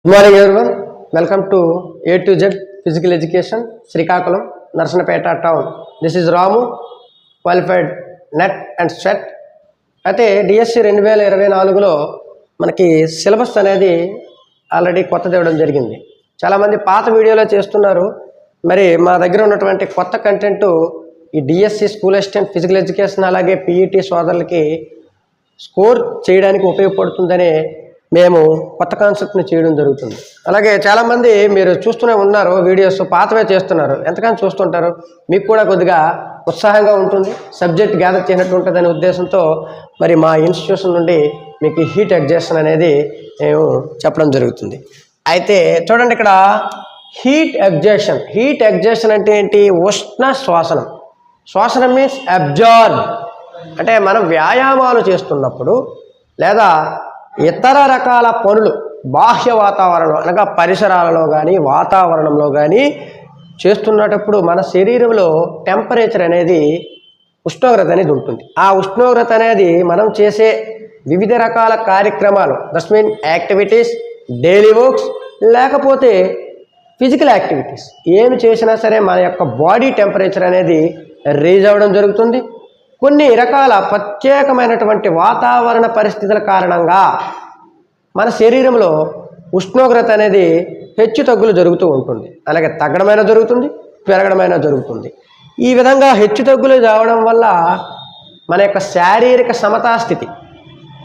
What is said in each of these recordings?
Good morning everyone. Welcome to A to Z Physical Education, Srikakulam, Narsanapeta town. This is Ramu, qualified net and SET. అయితే DSC 2024లో మనకి syllabus అనేది already కొత్తది ఇవ్వడం జరిగింది. చాలామంది పాత వీడియోలో చేస్తున్నారు. మరి మా దగ్గర ఉన్నటువంటి కొత్త కంటెంట్ ఈ DSC school assistant physical education అలాగే పీఈటీ సోదరులకి స్కోర్ చేయడానికి ఉపయోగపడుతుందనే మేము కొత్త కాన్సెప్ట్ని చేయడం జరుగుతుంది. అలాగే చాలామంది మీరు చూస్తూనే ఉన్నారు, వీడియోస్ పాతవే చేస్తున్నారు. ఎంతకని చూస్తుంటారు, మీకు కూడా కొద్దిగా ఉత్సాహంగా ఉంటుంది, సబ్జెక్ట్ గ్యాదర్ చేయనట్టు ఉంటుందనే ఉద్దేశంతో మరి మా ఇన్స్టిట్యూషన్ నుండి మీకు హీట్ ఎగ్జాషన్ అనేది మేము చెప్పడం జరుగుతుంది. అయితే చూడండి, ఇక్కడ హీట్ ఎగ్జాషన్ అంటే ఏంటి? ఉష్ణ శ్వాసనం. శ్వాసనం మీన్స్ అబ్జార్బ్, అంటే మనం వ్యాయామాలు చేస్తున్నప్పుడు లేదా ఇతర రకాల పనులు బాహ్య వాతావరణం అనగా పరిసరాలలో కానీ వాతావరణంలో కానీ చేస్తున్నప్పుడు మన శరీరంలో టెంపరేచర్ అనేది ఉష్ణోగ్రత అనేది ఉంటుంది. ఆ ఉష్ణోగ్రత అనేది మనం చేసే వివిధ రకాల కార్యక్రమాలు, that mean activities, daily works లేకపోతే ఫిజికల్ యాక్టివిటీస్ ఏమి చేసినా సరే మన యొక్క బాడీ టెంపరేచర్ అనేది రైజ్ అవ్వడం జరుగుతుంది. కొన్ని రకాల ప్రత్యేకమైనటువంటి వాతావరణ పరిస్థితుల కారణంగా మన శరీరంలో ఉష్ణోగ్రత అనేది హెచ్చు తగ్గులు జరుగుతూ ఉంటుంది. అలాగే తగ్గడమైనా జరుగుతుంది, పెరగడమైనా జరుగుతుంది. ఈ విధంగా హెచ్చు తగ్గులు రావడం వల్ల మన యొక్క శారీరక సమతాస్థితి,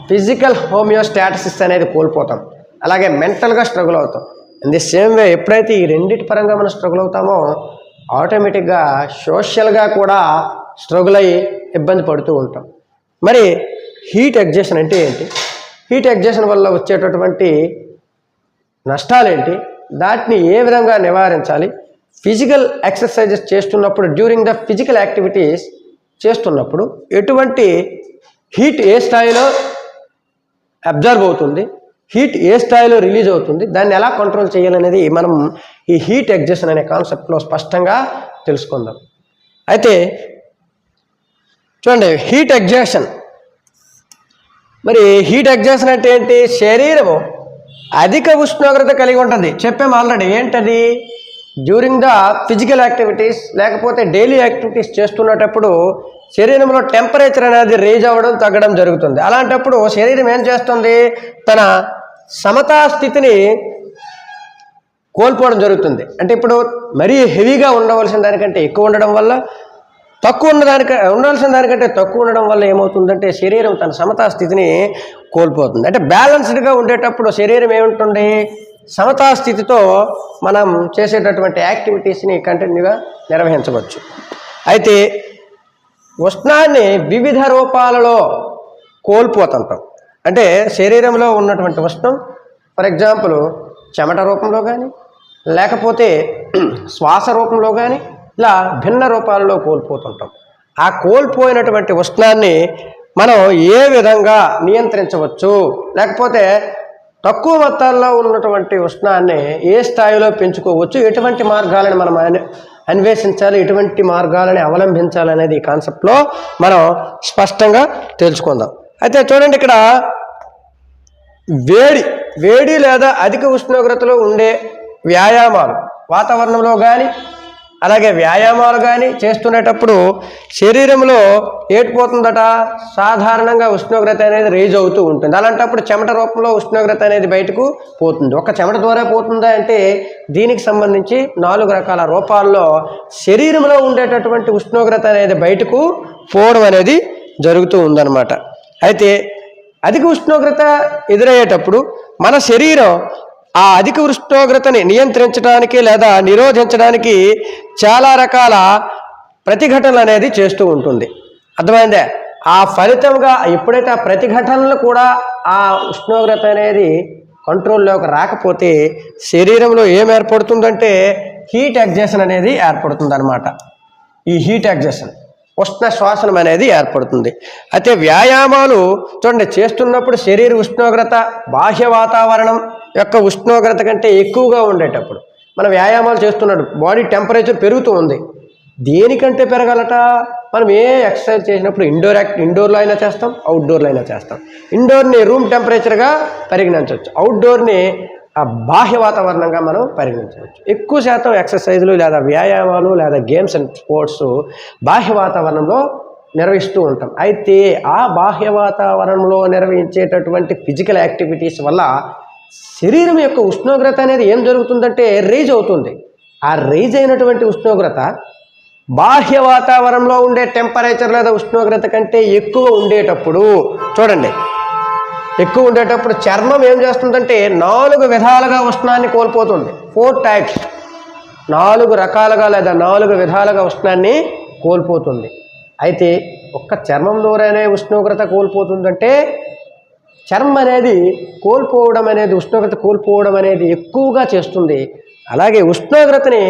ఫిజికల్ హోమియోస్టాటిసిస్ అనేది కోల్పోతాం. అలాగే మెంటల్గా స్ట్రగుల్ అవుతాం. ఇన్ ది సేమ్ వే ఎప్పుడైతే ఈ రెండింటి పరంగా మనం స్ట్రగుల్ అవుతామో ఆటోమేటిక్గా సోషల్గా కూడా స్ట్రగుల్ అయ్యి ఇబ్బంది పడుతూ ఉంటాం. మరి హీట్ ఎగ్జాషన్ అంటే ఏంటి? హీట్ ఎగ్జాషన్ వల్ల వచ్చేటటువంటి నష్టాలేంటి? దాటిని ఏ విధంగా నివారించాలి? ఫిజికల్ ఎక్సర్సైజెస్ చేస్తున్నప్పుడు, డ్యూరింగ్ ద ఫిజికల్ యాక్టివిటీస్ చేస్తున్నప్పుడు ఎటువంటి హీట్ ఏ స్థాయిలో అబ్జర్వ్ అవుతుంది, హీట్ ఏ స్థాయిలో రిలీజ్ అవుతుంది, దాన్ని ఎలా కంట్రోల్ చేయాలనేది మనం ఈ హీట్ ఎగ్జాషన్ అనే కాన్సెప్ట్లో స్పష్టంగా తెలుసుకుందాం. అయితే చూడండి, హీట్ ఎగ్జాషన్. మరి హీట్ ఎగ్జాషన్ అంటే ఏంటి? శరీరము అధిక ఉష్ణోగ్రత కలిగి ఉంటుంది. చెప్పాము ఆల్రెడీ. ఏంటది? డ్యూరింగ్ ద ఫిజికల్ యాక్టివిటీస్ లేకపోతే డైలీ యాక్టివిటీస్ చేస్తున్నప్పుడు శరీరంలో టెంపరేచర్ అనేది రేజ్ అవ్వడం, తగ్గడం జరుగుతుంది. అలాంటప్పుడు శరీరం ఏం చేస్తుంది? తన సమతా స్థితిని కోల్పోవడం జరుగుతుంది. అంటే ఇప్పుడు మరీ హెవీగా ఉండవలసిన దానికంటే ఎక్కువ ఉండడం వల్ల, ఉండాల్సిన దానికంటే తక్కువ ఉండడం వల్ల ఏమవుతుందంటే శరీరం తన సమతా స్థితిని కోల్పోతుంది. అంటే బ్యాలెన్స్డ్గా ఉండేటప్పుడు శరీరం ఏముంటుంది? సమతా స్థితితో మనం చేసేటటువంటి యాక్టివిటీస్ని కంటిన్యూగా నిర్వహించవచ్చు. అయితే ఉష్ణాన్ని వివిధ రూపాలలో కోల్పోతుంటాం. అంటే శరీరంలో ఉన్నటువంటి ఉష్ణం, ఫర్ ఎగ్జాంపుల్ చెమట రూపంలో కానీ లేకపోతే శ్వాస రూపంలో కానీ ఇలా భిన్న రూపాలలో కోల్పోతుంటాం. ఆ కోల్పోయినటువంటి ఉష్ణాన్ని మనం ఏ విధంగా నియంత్రించవచ్చు, లేకపోతే తక్కువ మొత్తాల్లో ఉన్నటువంటి ఉష్ణాన్ని ఏ స్థాయిలో పెంచుకోవచ్చు, ఎటువంటి మార్గాలను మనం అన్వేషించాలి, ఎటువంటి మార్గాలని అవలంబించాలనేది ఈ కాన్సెప్ట్లో మనం స్పష్టంగా తెలుసుకుందాం. అయితే చూడండి, ఇక్కడ వేడి లేదా అధిక ఉష్ణోగ్రతలో ఉండే వ్యాయామాలు వాతావరణంలో కానీ అలాగే వ్యాయామాలు కానీ చేస్తునేటప్పుడు శరీరంలో ఏటిపోతుందట? సాధారణంగా ఉష్ణోగ్రత అనేది రేజ్ అవుతూ ఉంటుంది. అలాంటప్పుడు చెమట రూపంలో ఉష్ణోగ్రత అనేది బయటకు పోతుంది. ఒక చెమట ద్వారా పోతుందా అంటే దీనికి సంబంధించి 4 రకాల రూపాల్లో శరీరంలో ఉండేటటువంటి ఉష్ణోగ్రత అనేది బయటకు పోవడం అనేది జరుగుతూ ఉందన్నమాట. అయితే అధిక ఉష్ణోగ్రత ఎదురయ్యేటప్పుడు మన శరీరం ఆ అధిక ఉష్ణోగ్రతని నియంత్రించడానికి లేదా నిరోధించడానికి చాలా రకాల ప్రతిఘటనలు అనేది చేస్తూ ఉంటుంది. అర్థమైందే? ఆ ఫలితంగా ఎప్పుడైతే ఆ ప్రతిఘటనలు కూడా ఆ ఉష్ణోగ్రత అనేది కంట్రోల్లోకి రాకపోతే శరీరంలో ఏం ఏర్పడుతుందంటే హీట్ ఎగ్జాషన్ అనేది ఏర్పడుతుంది అనమాట. ఈ హీట్ ఎగ్జాషన్ ఉష్ణ శ్వాసనం అనేది ఏర్పడుతుంది. అయితే వ్యాయామాలు చూడండి, చేస్తున్నప్పుడు శరీర ఉష్ణోగ్రత బాహ్య వాతావరణం యొక్క ఉష్ణోగ్రత కంటే ఎక్కువగా ఉండేటప్పుడు మనం వ్యాయామాలు చేస్తున్నాడు, బాడీ టెంపరేచర్ పెరుగుతూ ఉంది. దేనికంటే పెరగాలట? మనం ఏ ఎక్సర్సైజ్ చేసినప్పుడు ఇండోర్లో అయినా చేస్తాం, అవుట్డోర్లో అయినా చేస్తాం. ఇండోర్ని రూమ్ టెంపరేచర్గా పరిగణించవచ్చు, అవుట్డోర్ని బాహ్య వాతావరణంగా మనం పరిగణించవచ్చు. ఎక్కువ శాతం ఎక్సర్సైజులు లేదా వ్యాయామాలు లేదా గేమ్స్ అండ్ స్పోర్ట్స్ బాహ్య వాతావరణంలో నిర్వహిస్తూ ఉంటాం. అయితే ఆ బాహ్య వాతావరణంలో నిర్వహించేటటువంటి ఫిజికల్ యాక్టివిటీస్ వల్ల శరీరం యొక్క ఉష్ణోగ్రత అనేది ఏం జరుగుతుందంటే రైజ్ అవుతుంది. ఆ రైజ్ అయినటువంటి ఉష్ణోగ్రత బాహ్య వాతావరణంలో ఉండే టెంపరేచర్ లేదా ఉష్ణోగ్రత కంటే ఎక్కువ ఉండేటప్పుడు చూడండి, ఎక్కువ ఉండేటప్పుడు చర్మం ఏం చేస్తుందంటే 4 విధాలుగా ఉష్ణాన్ని కోల్పోతుంది. 4 టైప్స్, 4 రకాలుగా లేదా 4 విధాలుగా ఉష్ణాన్ని కోల్పోతుంది. అయితే ఒక్క చర్మంలోనే ఉష్ణోగ్రత కోల్పోతుందంటే చర్మం అనేది కోల్పోవడం అనేది ఉష్ణోగ్రత కోల్పోవడం అనేది ఎక్కువగా చేస్తుంది. అలాగే ఉష్ణోగ్రతని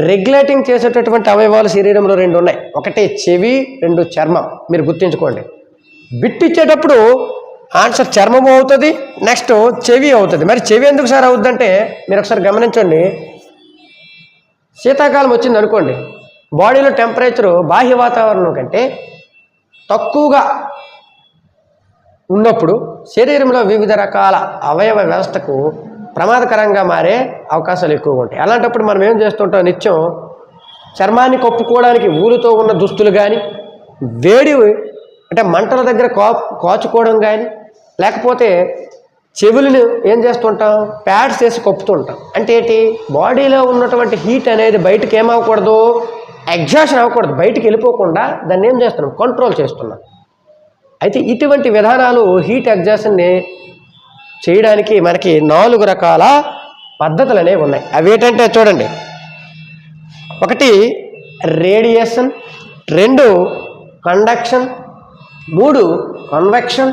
రెగ్యులేటింగ్ చేసేటటువంటి అవయవాలు శరీరంలో 2 ఉన్నాయి. ఒకటి చెవి, 2 చర్మం. మీరు గుర్తుంచుకోండి. బిట్ ఇచ్చేటప్పుడు ఆన్సర్ చర్మము అవుతుంది, నెక్స్ట్ చెవి అవుతుంది. మరి చెవి ఎందుకు సార్ అవుతుందంటే మీరు ఒకసారి గమనించండి. శీతాకాలం వచ్చింది అనుకోండి, బాడీలో టెంపరేచరు బాహ్య వాతావరణం కంటే తక్కువగా ఉన్నప్పుడు శరీరంలో వివిధ రకాల అవయవ వ్యవస్థకు ప్రమాదకరంగా మారే అవకాశాలు ఎక్కువగా ఉంటాయి. అలాంటప్పుడు మనం ఏం చేస్తుంటాం, నిత్యం చర్మాన్ని కప్పుకోవడానికి ఊలుతో ఉన్న దుస్తులు కానీ, వేడి అంటే మంటల దగ్గర కాచుకోవడం కానీ, లేకపోతే చెవులను ఏం చేస్తుంటాం, ప్యాడ్స్ వేసి కప్పుతుంటాం. అంటే ఏంటి, బాడీలో ఉన్నటువంటి హీట్ అనేది బయటకు ఏమవ్వకూడదు, ఎగ్జాషన్ అవ్వకూడదు, బయటికి వెళ్ళిపోకుండా దాన్ని ఏం చేస్తున్నాం, కంట్రోల్ చేస్తున్నాం. అయితే ఇటువంటి విధానాలు హీట్ ఎగ్జాషన్ని చేయడానికి మనకి 4 రకాల పద్ధతులు అనేవి ఉన్నాయి. అవి ఏంటంటే చూడండి, 1 radiation, 2 conduction, 3 convection,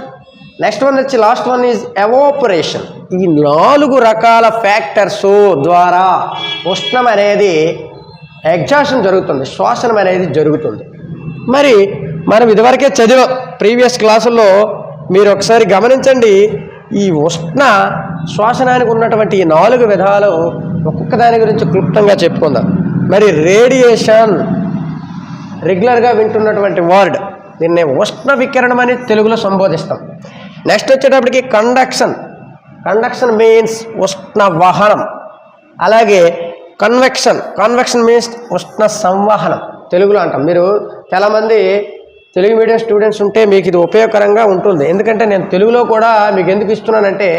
next one వచ్చి లాస్ట్ వన్ ఈజ్ ఎవాపరేషన్. ఈ 4 రకాల ఫ్యాక్టర్స్ ద్వారా ఉష్ణం అనేది ఎగ్జాషన్ జరుగుతుంది, శ్వాసనం అనేది జరుగుతుంది. మరి మనం ఇదివరకే చదివాం ప్రీవియస్ క్లాసుల్లో, మీరు ఒకసారి గమనించండి. ఈ ఉష్ణ శ్వాసనానికి ఉన్నటువంటి ఈ 4 విధాలు ఒక్కొక్క దాని గురించి క్లుప్తంగా చెప్పుకుందాం. మరి రేడియేషన్ రెగ్యులర్గా వింటున్నటువంటి వర్డ్, దీన్ని ఉష్ణ వికిరణం అని తెలుగులో సంబోధిస్తాం. నెక్స్ట్ వచ్చేటప్పటికి కండక్షన్, కండక్షన్ మీన్స్ ఉష్ణ వాహనం. అలాగే కన్వెక్షన్ మీన్స్ ఉష్ణ సంవహనం తెలుగులో అంటాం. మీరు చాలామంది తెలుగు మీడియం స్టూడెంట్స్ ఉంటే మీకు ఇది ఉపయోగకరంగా ఉంటుంది. ఎందుకంటే నేను తెలుగులో కూడా మీకు ఎందుకు ఇస్తున్నానంటే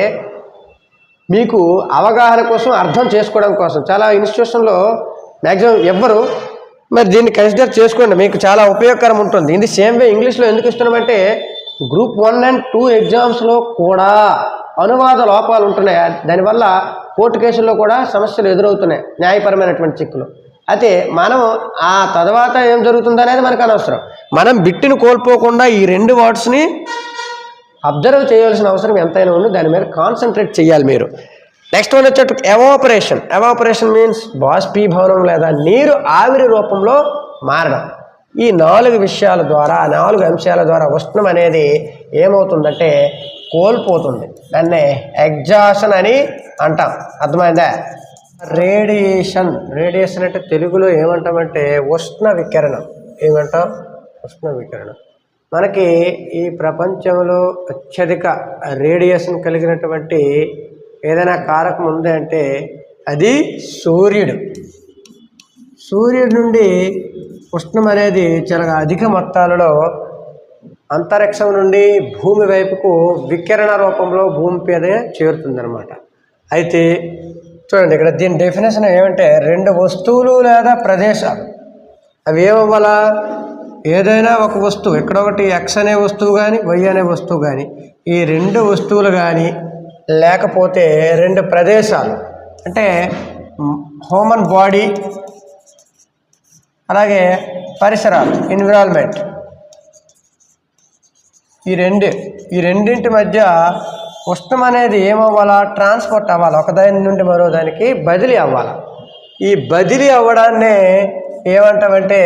మీకు అవగాహన కోసం, అర్థం చేసుకోవడం కోసం. చాలా ఇన్స్టిట్యూషన్లో మ్యాక్సిమం ఎవ్వరు మరి దీన్ని కన్సిడర్ చేసుకోండి, మీకు చాలా ఉపయోగకరం ఉంటుంది. ఇది సేమ్ వే ఇంగ్లీష్లో ఎందుకు ఇస్తున్నామంటే గ్రూప్ 1 and 2 ఎగ్జామ్స్లో కూడా అనువాద లోపాలు ఉంటున్నాయి. దానివల్ల కోర్టు కేసుల్లో కూడా సమస్యలు ఎదురవుతున్నాయి, న్యాయపరమైనటువంటి చిక్కులు. అయితే మనం ఆ తర్వాత ఏం జరుగుతుంది అనేది మనకు అనవసరం. మనం బిట్టును కోల్పోకుండా ఈ 2 వర్డ్స్ని అబ్జర్వ్ చేయాల్సిన అవసరం ఎంతైనా ఉంది, దాని మీద కాన్సన్ట్రేట్ చేయాలి మీరు. నెక్స్ట్ వన్ వచ్చేట్టు ఎవాపరేషన్. ఎవాపరేషన్ మీన్స్ బాష్పీభవనం లేదా నీరు ఆవిరి రూపంలో మారడం. ఈ 4 విషయాల ద్వారా, 4 అంశాల ద్వారా ఉష్ణం అనేది ఏమవుతుందంటే కోల్పోతుంది. దాన్నే ఎగ్జాషన్ అని అంటాం. అర్థమైందా? రేడియేషన్, రేడియేషన్ అంటే తెలుగులో ఏమంటామంటే ఉష్ణ వికిరణం. ఏమంటాం? ఉష్ణ వికిరణం. మనకి ఈ ప్రపంచంలో అత్యధిక రేడియేషన్ కలిగినటువంటి ఏదైనా కారకం ఉంది అంటే అది సూర్యుడు. సూర్యుడి నుండి ఉష్ణం అనేది చాలా అధిక మొత్తాలలో అంతరిక్షం నుండి భూమి వైపుకు వికిరణ రూపంలో భూమిపైనే చేరుతుందన్నమాట. అయితే చూడండి, ఇక్కడ దీని డెఫినేషన్ ఏమంటే 2 వస్తువులు లేదా ప్రదేశాలు, అవి ఏమవ్వాలా, ఏదైనా ఒక వస్తువు, ఇక్కడ ఒకటి ఎక్స్ అనే వస్తువు కానీ వై అనే వస్తువు కానీ, ఈ 2 వస్తువులు కానీ లేకపోతే 2 ప్రదేశాలు అంటే హ్యూమన్ బాడీ అలాగే పరిసరాలు ఎన్విరాన్మెంట్, ఈ రెండింటి మధ్య ఉష్ణం అనేది ఏమవ్వాలా, ట్రాన్స్పోర్ట్ అవ్వాలి, ఒకదాని నుండి మరో దానికి బదిలీ అవ్వాలి. ఈ బదిలీ అవ్వడాన్నే ఏమంటామంటే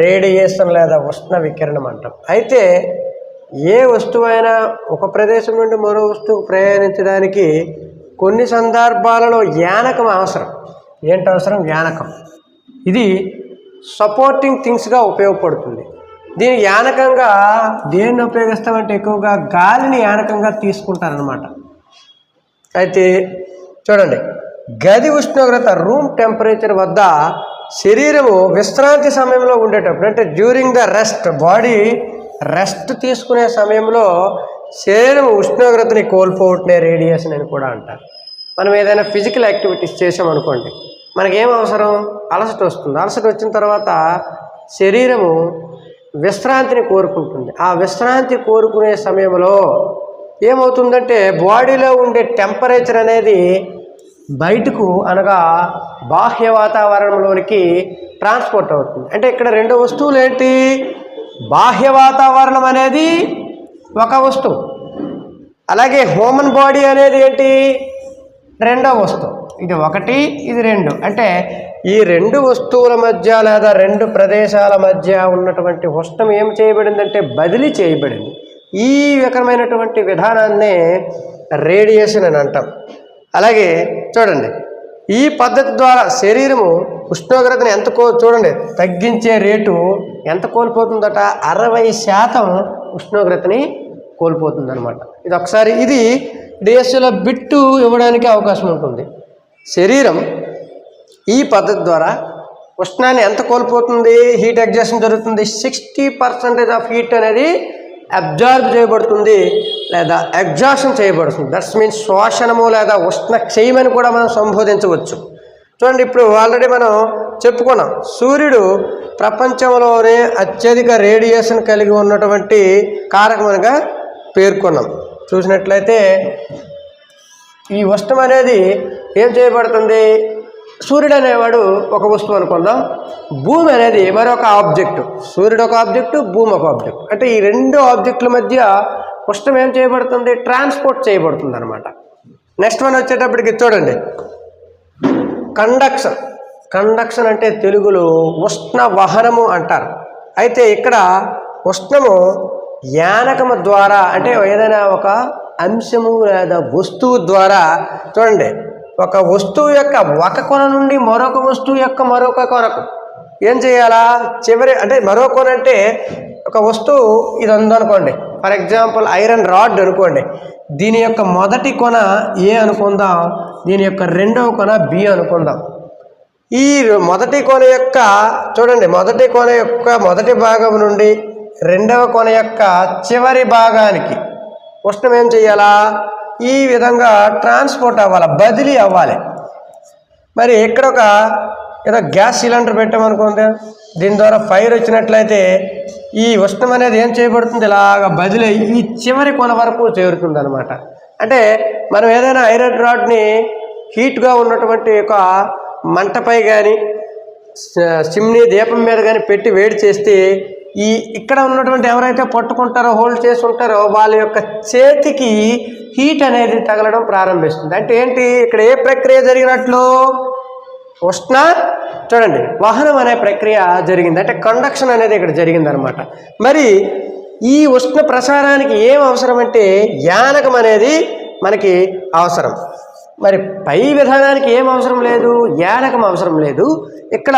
రేడియేషన్ లేదా ఉష్ణ వికిరణం అంటాం. అయితే ఏ వస్తువు అయినా ఒక ప్రదేశం నుండి మరో వస్తువు ప్రయాణించడానికి కొన్ని సందర్భాలలో యానకం అవసరం. ఏంటి అవసరం? యానకం. ఇది సపోర్టింగ్ థింగ్స్గా ఉపయోగపడుతుంది. దీని యానకంగా దేన్ని ఉపయోగిస్తామంటే ఎక్కువగా గాలిని యానకంగా తీసుకుంటారనమాట. అయితే చూడండి, గది ఉష్ణోగ్రత రూమ్ టెంపరేచర్ వద్ద శరీరము విశ్రాంతి సమయంలో ఉండేటప్పుడు, అంటే during the rest, body rest తీసుకునే సమయంలో శరీరం ఉష్ణోగ్రతని కోల్పోవటనే రేడియేషన్ అని కూడా అంటారు. మనం ఏదైనా ఫిజికల్ యాక్టివిటీస్ చేసామనుకోండి, మనకేం అవసరం? అలసట వస్తుంది. అలసట వచ్చిన తర్వాత శరీరము విశ్రాంతిని కోరుకుంటుంది. ఆ విశ్రాంతి కోరుకునే సమయంలో ఏమవుతుందంటే బాడీలో ఉండే టెంపరేచర్ అనేది బయటకు అనగా బాహ్య వాతావరణంలోనికి ట్రాన్స్పోర్ట్ అవుతుంది. అంటే ఇక్కడ రెండు వస్తువులు ఏంటి? బాహ్య వాతావరణం అనేది ఒక వస్తువు, అలాగే హ్యూమన్ బాడీ అనేది ఏంటి? రెండో వస్తువు. ఇది ఒకటి, ఇది రెండు. అంటే ఈ రెండు వస్తువుల మధ్య లేదా రెండు ప్రదేశాల మధ్య ఉన్నటువంటి ఉష్ణం ఏం చేయబడిందంటే బదిలీ చేయబడింది. ఈ రకమైనటువంటి విధానాన్నే రేడియేషన్ అని అంటాం. అలాగే చూడండి, ఈ పద్ధతి ద్వారా శరీరము ఉష్ణోగ్రతను చూడండి తగ్గించే రేటు ఎంత కోల్పోతుందట? 60% ఉష్ణోగ్రతని కోల్పోతుందన్నమాట. ఇది ఒకసారి ఇది డిఎస్సిలో బిట్టు ఇవ్వడానికి అవకాశం ఉంటుంది. శరీరం ఈ పద్ధతి ద్వారా ఉష్ణాన్ని ఎంత కోల్పోతుంది? హీట్ ఎగ్జాషన్ జరుగుతుంది. 60% ఆఫ్ హీట్ అనేది అబ్జార్బ్ చేయబడుతుంది లేదా ఎగ్జాషన్ చేయబడుతుంది. దట్స్ మీన్స్ శోషణము లేదా ఉష్ణ క్షయమని కూడా మనం సంబోధించవచ్చు. చూడండి, ఇప్పుడు ఆల్రెడీ మనం చెప్పుకున్నాం, సూర్యుడు ప్రపంచంలోనే అత్యధిక రేడియేషన్ కలిగి ఉన్నటువంటి కారకముగా పేర్కొన్నాం. చూసినట్లయితే ఈ ఉష్ణం అనేది ఏం చేయబడుతుంది? సూర్యుడు అనేవాడు ఒక వస్తువు అనుకుందాం, భూమి అనేది మరొక ఆబ్జెక్టు. సూర్యుడు ఒక ఆబ్జెక్టు, భూమి ఒక ఆబ్జెక్టు. అంటే ఈ రెండు ఆబ్జెక్టుల మధ్య ఉష్ణం ఏం చేయబడుతుంది? ట్రాన్స్పోర్ట్ చేయబడుతుంది అనమాట. నెక్స్ట్ వన్ వచ్చేటప్పటికి చూడండి, కండక్షన్. కండక్షన్ అంటే తెలుగులో ఉష్ణ వహనము అంటారు. అయితే ఇక్కడ ఉష్ణము యానకము ద్వారా, అంటే ఏదైనా ఒక అంశము లేదా వస్తువు ద్వారా, చూడండి ఒక వస్తువు యొక్క ఒక కొన నుండి మరొక వస్తువు యొక్క మరొక కొనకు ఏం చేయాలా? చివరి అంటే మరో కొన అంటే ఒక వస్తువు ఇది ఉందనుకోండి, ఫర్ ఎగ్జాంపుల్ ఐరన్ రాడ్ అనుకోండి, దీని యొక్క మొదటి కొన ఏ అనుకుందాం, దీని యొక్క రెండవ కొన బి అనుకుందాం. ఈ మొదటి కొన యొక్క చూడండి, మొదటి కొన యొక్క మొదటి భాగం నుండి రెండవ కొన యొక్క చివరి భాగానికి ఉష్ణం ఏం చేయాలా? ఈ విధంగా ట్రాన్స్పోర్ట్ అవ్వాలి, బదిలీ అవ్వాలి. మరి ఇక్కడ ఒక ఏదో గ్యాస్ సిలిండర్ పెట్టామనుకోండి, దీని ద్వారా ఫైర్ వచ్చినట్లయితే ఈ ఉష్ణం అనేది ఏం చేయబడుతుంది? ఇలాగ బదిలీ ఈ చివరి కొన వరకు చేరుతుంది అనమాట. అంటే మనం ఏదైనా ఐరన్ రాడ్ని హీట్గా ఉన్నటువంటి ఒక మంటపై కానీ చిమ్నీ దీపం మీద కానీ పెట్టి వేడి చేస్తే ఈ ఇక్కడ ఉన్నటువంటి ఎవరైతే పట్టుకుంటారో, హోల్డ్ చేసి ఉంటారో వాళ్ళ యొక్క చేతికి హీట్ అనేది తగలడం ప్రారంభిస్తుంది. అంటే ఏంటి? ఇక్కడ ఏ ప్రక్రియ జరిగినట్లు? ఉష్ణ చూడండి వహనం అనే ప్రక్రియ జరిగింది. అంటే కండక్షన్ అనేది ఇక్కడ జరిగిందనమాట. మరి ఈ ఉష్ణ ప్రసారానికి ఏం అవసరం అంటే యానకం అనేది మనకి అవసరం. మరి పై విధానానికి ఏం అవసరం లేదు? యానకం అవసరం లేదు. ఇక్కడ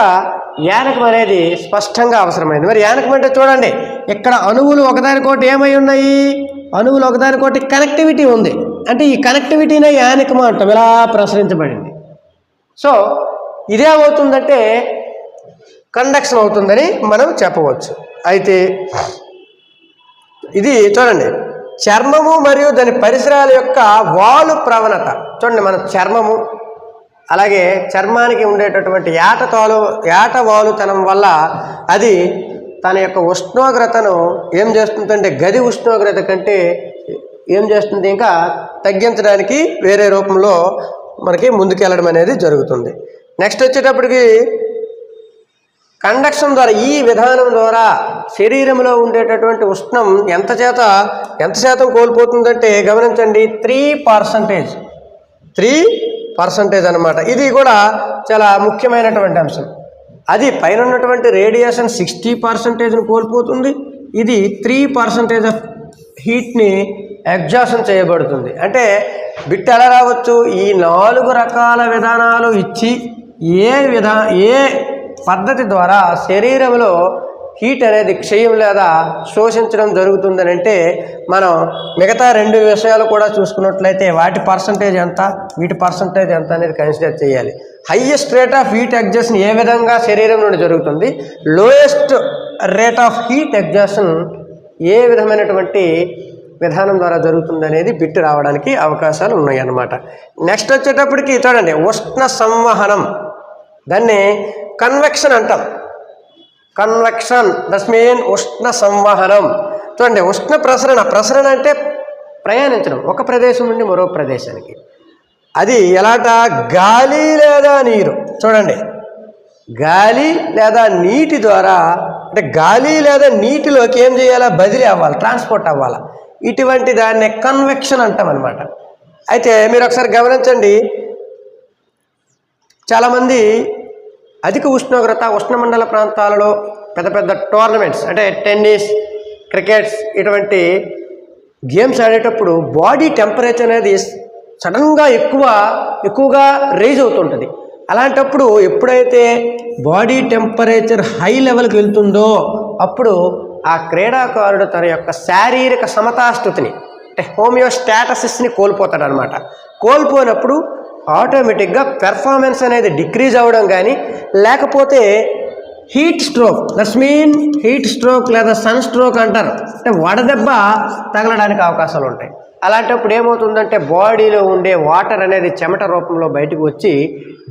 యానకం అనేది స్పష్టంగా అవసరమైంది. మరి యానకం అంటే చూడండి, ఇక్కడ అణువులు ఒకదానికోటి ఏమై ఉన్నాయి? అణువులు ఒకదానికోటి కనెక్టివిటీ ఉంది. అంటే ఈ కనెక్టివిటీనే యానకం అంటాం, ఇలా ప్రసరించబడింది. సో ఇదేమవుతుందంటే కండక్షన్ అవుతుందని మనం చెప్పవచ్చు. అయితే ఇది చూడండి, చర్మము మరియు దాని పరిసరాల యొక్క వాలు ప్రవణత. చూడండి, మన చర్మము అలాగే చర్మానికి ఉండేటటువంటి ఏట వాలుతనం వల్ల అది తన యొక్క ఉష్ణోగ్రతను ఏం చేస్తుందంటే గది ఉష్ణోగ్రత కంటే ఏం చేస్తుంది? ఇంకా తగ్గించడానికి వేరే రూపంలో మనకి ముందుకెళ్ళడం అనేది జరుగుతుంది. నెక్స్ట్ వచ్చేటప్పటికి కండక్షన్ ద్వారా, ఈ విధానం ద్వారా శరీరంలో ఉండేటటువంటి ఉష్ణం ఎంత శాతం కోల్పోతుందంటే గమనించండి, 3% అనమాట. ఇది కూడా చాలా ముఖ్యమైనటువంటి అంశం. అది పైన ఉన్నటువంటి రేడియేషన్ 60%ని కోల్పోతుంది. ఇది 3% ఆఫ్ హీట్ని ఎగ్జాషన్ చేయబడుతుంది. అంటే బిట్ ఎలా రావచ్చు? ఈ 4 రకాల విధానాలు ఇచ్చి ఏ పద్ధతి ద్వారా శరీరంలో హీట్ అనేది క్షయం లేదా శోషించడం జరుగుతుందని అంటే మనం మిగతా రెండు విషయాలు కూడా చూసుకున్నట్లయితే వాటి పర్సంటేజ్ ఎంత, వీటి పర్సంటేజ్ ఎంత అనేది కన్సిడర్ చేయాలి. Highest rate of heat exhaustion ఏ విధంగా శరీరం నుండి జరుగుతుంది, lowest rate of heat exhaustion ఏ విధమైనటువంటి విధానం ద్వారా జరుగుతుంది అనేది బిట్టు రావడానికి అవకాశాలు ఉన్నాయి అన్నమాట. నెక్స్ట్ వచ్చేటప్పటికి చూడండి, ఉష్ణ సంవహనం, దాన్ని కన్వెక్షన్ అంటాం. కన్వెక్షన్ దట్స్ మీన్ ఉష్ణ సంవహనం. చూడండి, ఉష్ణ ప్రసరణ అంటే ప్రయాణించడం ఒక ప్రదేశం నుండి మరో ప్రదేశానికి. అది ఎలాట, గాలి లేదా నీరు. చూడండి, గాలి లేదా నీటి ద్వారా, అంటే గాలి లేదా నీటిలోకి ఏం చేయాలా, బదిలీ అవ్వాలి, ట్రాన్స్పోర్ట్ అవ్వాలి. ఇటువంటి దాన్ని కన్వెక్షన్ అంటాం అనమాట. అయితే మీరు ఒకసారి గమనించండి, చాలామంది అధిక ఉష్ణోగ్రత ఉష్ణమండల ప్రాంతాలలో పెద్ద పెద్ద టోర్నమెంట్స్ అంటే టెన్నిస్, క్రికెట్స్ ఇటువంటి గేమ్స్ ఆడేటప్పుడు బాడీ టెంపరేచర్ అనేది సడన్గా ఎక్కువగా రైజ్ అవుతుంటుంది. అలాంటప్పుడు ఎప్పుడైతే బాడీ టెంపరేచర్ హై లెవెల్కి వెళ్తుందో అప్పుడు ఆ క్రీడాకారుడు తన యొక్క శారీరక సమతాస్థితిని అంటే హోమియోస్టాటసిస్ని కోల్పోతాడు అనమాట. కోల్పోయినప్పుడు ఆటోమేటిక్గా పెర్ఫార్మెన్స్ అనేది డిక్రీజ్ అవ్వడం కానీ, లేకపోతే heat stroke that's mean heat stroke లేదా సన్ స్ట్రోక్ అంటారు, అంటే వడదెబ్బ తగలడానికి అవకాశాలు ఉంటాయి. అలాంటప్పుడు ఏమవుతుందంటే బాడీలో ఉండే వాటర్ అనేది చెమట రూపంలో బయటకు వచ్చి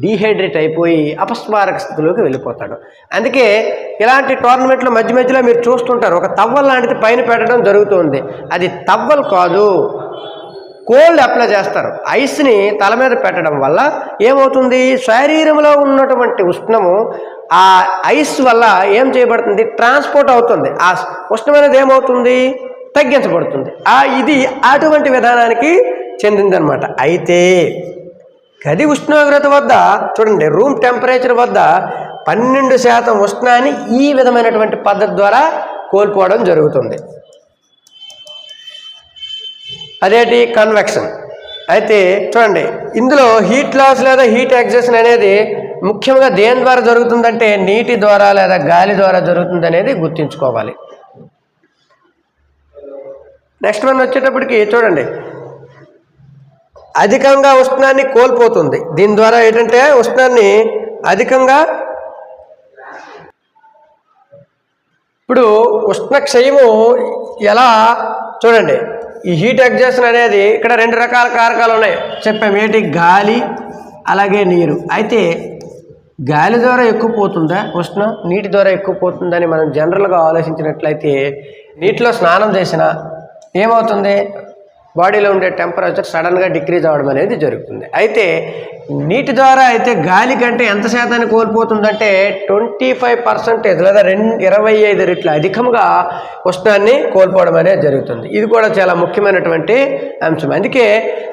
డీహైడ్రేట్ అయిపోయి అపస్మారక స్థితిలోకి వెళ్ళిపోతాడు. అందుకే ఇలాంటి టోర్నమెంట్లో మధ్యలో మీరు చూస్తుంటారు, ఒక తవ్వల్ లాంటిది పైన పెట్టడం జరుగుతుంది. అది తవ్వల్ కాదు, కోల్డ్ అప్లై చేస్తారు. ఐస్ని తల మీద పెట్టడం వల్ల ఏమవుతుంది, శరీరంలో ఉన్నటువంటి ఉష్ణము ఆ ఐస్ వల్ల ఏం చేయబడుతుంది, ట్రాన్స్పోర్ట్ అవుతుంది. ఆ ఉష్ణం అనేది ఏమవుతుంది, తగ్గించబడుతుంది. ఇది అటువంటి విధానానికి చెందిందనమాట. అయితే గది ఉష్ణోగ్రత వద్ద చూడండి, రూమ్ టెంపరేచర్ వద్ద 12% ఉష్ణాన్ని ఈ విధమైనటువంటి పద్ధతి ద్వారా కోల్పోవడం జరుగుతుంది. అదేంటి, కన్వెక్షన్. అయితే చూడండి, ఇందులో హీట్ లాస్ లేదా హీట్ ఎగ్జాషన్ అనేది ముఖ్యంగా దేని ద్వారా జరుగుతుందంటే నీటి ద్వారా లేదా గాలి ద్వారా జరుగుతుంది అనేది గుర్తుంచుకోవాలి. నెక్స్ట్ వన్ వచ్చేటప్పటికి చూడండి, అధికంగా ఉష్ణాన్ని కోల్పోతుంది. దీని ద్వారా ఏంటంటే ఉష్ణాన్ని అధికంగా, ఇప్పుడు ఉష్ణక్షయము ఎలా చూడండి, ఈ హీట్ ఎగ్జాషన్ అనేది ఇక్కడ 2 రకాల కారకాలు ఉన్నాయి చెప్పాము. ఏంటి, గాలి అలాగే నీరు. అయితే గాలి ద్వారా ఎక్కువ పోతుందా ఉష్ణం, నీటి ద్వారా ఎక్కువ పోతుందని మనం జనరల్గా ఆలోచించినట్లయితే నీటిలో స్నానం చేసినా ఏమవుతుంది, బాడీలో ఉండే టెంపరేచర్ సడన్గా డిక్రీజ్ అవ్వడం అనేది జరుగుతుంది. అయితే నీటి ద్వారా అయితే గాలి కంటే ఎంత శాతాన్ని కోల్పోతుందంటే 25% లేదా 25 రెట్లు అధికంగా ఉష్ణాన్ని కోల్పోవడం అనేది జరుగుతుంది. ఇది కూడా చాలా ముఖ్యమైనటువంటి అంశం. అందుకే